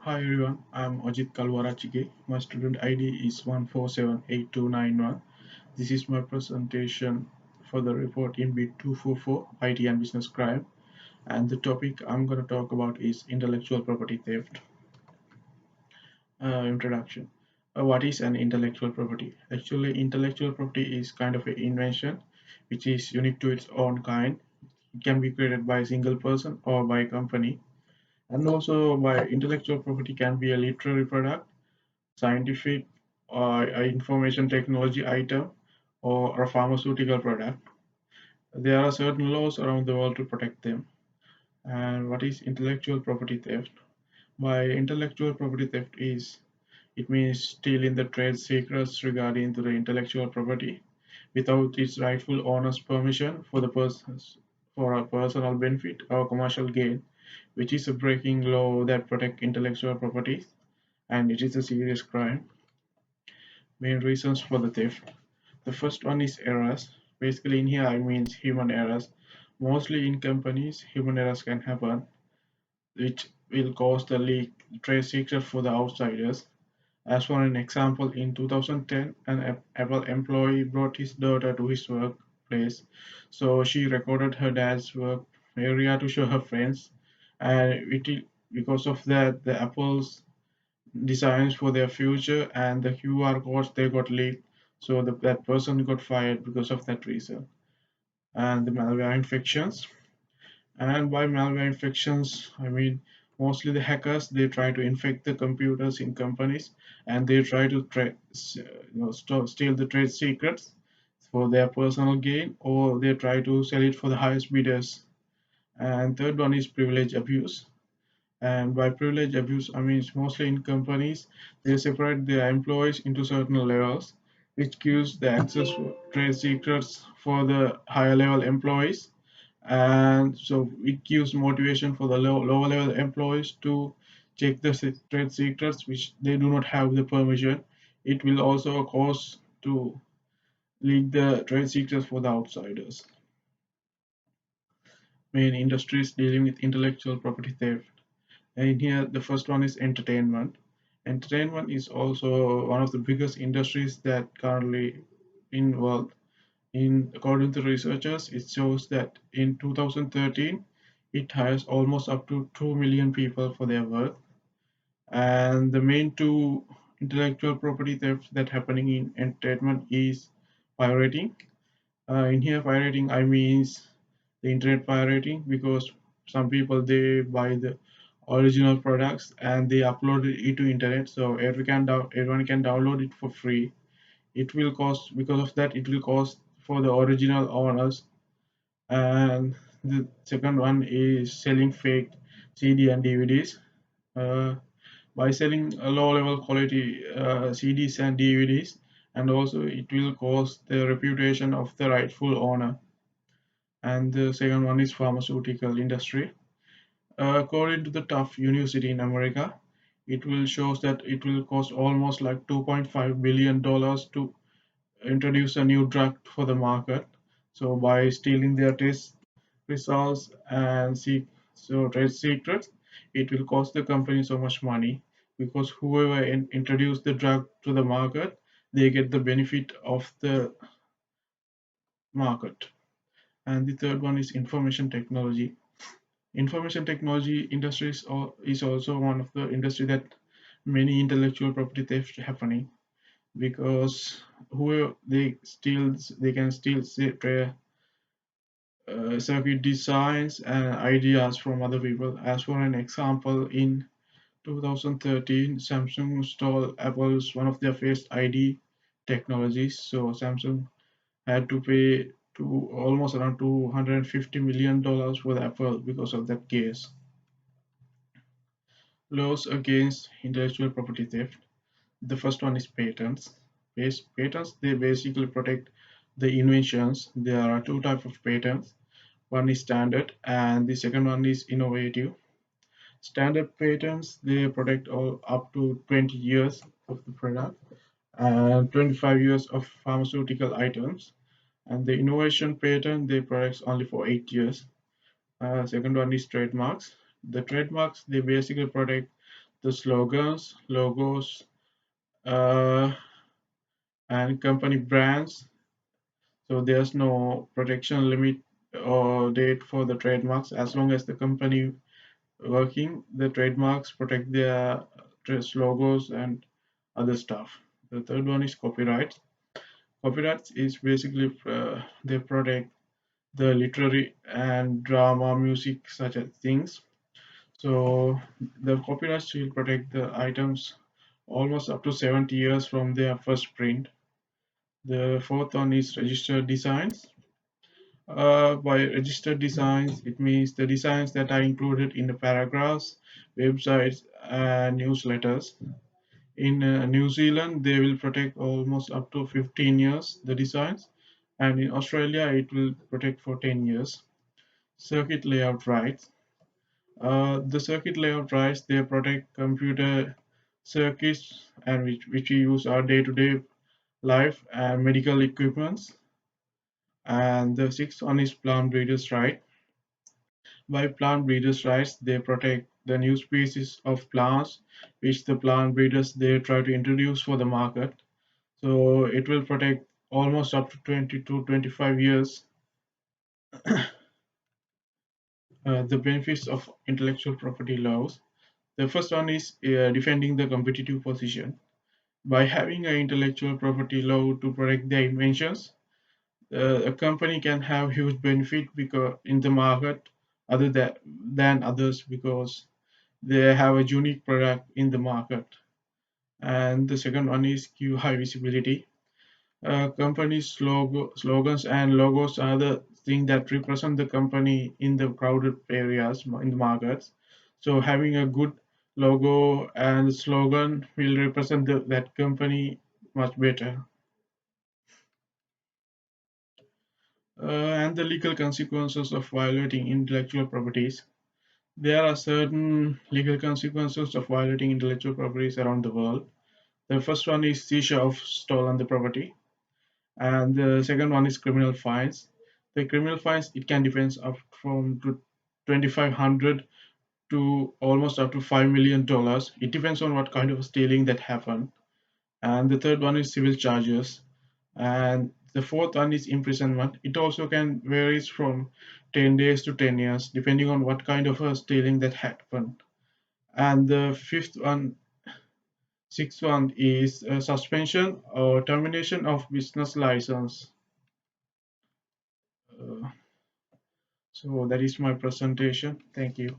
Hi everyone, I'm Ajit Kalwarachige. My student ID is 1478291. This is my presentation for the report in BIT244 IT and Business Crime. And the topic I'm going to talk about is intellectual property theft. Introduction. What is an intellectual property? Actually, intellectual property is kind of an invention which is unique to its own kind. It can be created by a single person or by a company. And also, by intellectual property can be a literary product, scientific or information technology item, or a pharmaceutical product. There are certain laws around the world to protect them. And what is intellectual property theft? By intellectual property theft is it means stealing the trade secrets regarding to the intellectual property without its rightful owner's permission for the persons for a personal benefit or commercial gain, which is a breaking law that protect intellectual property, and it is a serious crime. Main reasons for the theft. The first one is errors. Basically, in here I means human errors. Mostly in companies, human errors can happen, which will cause the leak trade secret for the outsiders. As for an example, in 2010, an Apple employee brought his daughter to his workplace, so she recorded her dad's work area to show her friends, and because of that, the Apple's designs for their future and the QR codes they got leaked, so that person got fired because of that reason. And the malware infections, and by malware infections I mean mostly the hackers they try to infect the computers in companies, and they try to steal the trade secrets for their personal gain, or they try to sell it for the highest bidders. And third one is privilege abuse. And by privilege abuse, I mean it's mostly in companies, they separate their employees into certain levels, which gives the access for trade secrets for the higher level employees. And so it gives motivation for the lower level employees to check the trade secrets, which they do not have the permission. It will also cause to leak the trade secrets for the outsiders. Main industries dealing with intellectual property theft. And here, the first one is entertainment. Entertainment is also one of the biggest industries that currently involved. In according to researchers, it shows that in 2013, it hires almost up to 2 million people for their work. And the main two intellectual property thefts that happening in entertainment is pirating. In here, pirating I means the internet pirating, because some people they buy the original products and they upload it to internet, so everyone can download it for free. It will cost, because of that it will cost for the original owners. And the second one is selling fake CD and DVDs. Uh, by selling a low level quality CDs and DVDs, and also it will cost the reputation of the rightful owner. And the second one is pharmaceutical industry. According to the Tufts University in America, it will shows that it will cost almost like $2.5 billion to introduce a new drug for the market. So by stealing their test results and trade secrets, it will cost the company so much money, because whoever introduced the drug to the market, they get the benefit of the market. And the third one is information technology. Information technology industries is also one of the industry that many intellectual property theft happening, because whoever they can steal circuit designs and ideas from other people. As for an example, in 2013, Samsung stole Apple's one of their Face ID technologies. So Samsung had to pay to almost around $250 million for the Apple because of that case. Laws against intellectual property theft. The first one is patents. Patents they basically protect the inventions. There are two types of patents. One is standard, and the second one is innovative. Standard patents they protect all up to 20 years of the product and 25 years of pharmaceutical items. And the innovation patent they protect only for 8 years. Second one is trademarks. The trademarks they basically protect the slogans, logos, uh, and company brands. So there's no protection limit or date for the trademarks. As long as the company working, the trademarks protect their logos and other stuff. The third one is copyright. Copyrights is basically they protect the literary and drama, music, such as things. So the copyrights will protect the items almost up to 70 years from their first print. The fourth one is registered designs. By registered designs, it means the designs that are included in the paragraphs, websites, and newsletters. In New Zealand, they will protect almost up to 15 years the designs, and in Australia, it will protect for 10 years. Circuit layout rights. The circuit layout rights they protect computer circuits and which we use our day-to-day life and medical equipments. And the sixth one is plant breeders' right. By plant breeders' rights, they protect the new species of plants which the plant breeders they try to introduce for the market. So it will protect almost up to 20 to 25 years. The benefits of intellectual property laws. The first one is defending the competitive position. By having an intellectual property law to protect their inventions, a company can have huge benefit because in the market other than others because they have a unique product in the market. And the second one is give high visibility. Companies slogans and logos are the thing that represent the company in the crowded areas in the markets. So having a good logo and slogan will represent that company much better. And the legal consequences of violating intellectual properties. There are certain legal consequences of violating intellectual properties around the world. The first one is seizure of stolen the property, and the second one is criminal fines. The criminal fines it can depend up from 2,500 to almost up to $5 million. It depends on what kind of stealing that happened. And the third one is civil charges, and the fourth one is imprisonment. It also can varies from 10 days to 10 years depending on what kind of a stealing that happened. And the sixth one is suspension or termination of business license. Uh, so that is my presentation. Thank you.